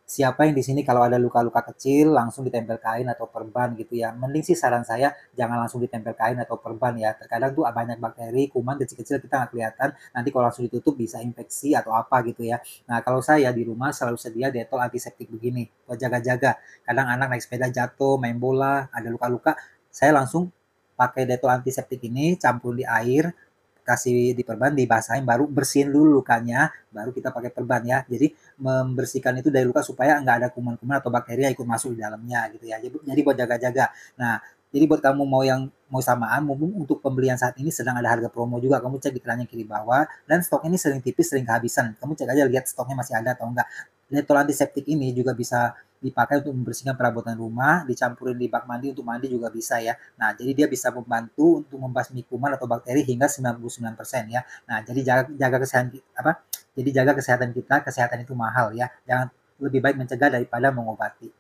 siapa yang di sini kalau ada luka-luka kecil langsung ditempel kain atau perban gitu ya. Mending sih saran saya jangan langsung ditempel kain atau perban ya. Terkadang tuh banyak bakteri, kuman kecil-kecil kita nggak kelihatan. Nanti kalau langsung ditutup bisa infeksi atau apa gitu ya. Nah kalau saya di rumah selalu sedia detol antiseptik begini buat jaga-jaga. Kadang anak naik sepeda jatuh, main bola, ada luka-luka, saya langsung pakai detol antiseptik ini campur di air, kasih di perban, dibasahin, baru bersihin dulu lukanya, baru kita pakai perban ya. Jadi membersihkan itu dari luka supaya nggak ada kuman-kuman atau bakteri yang ikut masuk di dalamnya gitu ya. Jadi buat jaga-jaga. Nah, jadi buat kamu mau samaan, mumpung untuk pembelian saat ini sedang ada harga promo juga, kamu cek di keranjang kiri bawah, dan stok ini sering tipis, sering kehabisan. Kamu cek aja lihat stoknya masih ada atau enggak. Detol antiseptik ini juga bisa dipakai untuk membersihkan perabotan rumah, dicampurin di bak mandi untuk mandi juga bisa ya. Nah, jadi dia bisa membantu untuk membasmi kuman atau bakteri hingga 99% ya. Nah, jadi jaga kesehatan apa? Jadi jaga kesehatan kita, kesehatan itu mahal ya. Jangan, lebih baik mencegah daripada mengobati.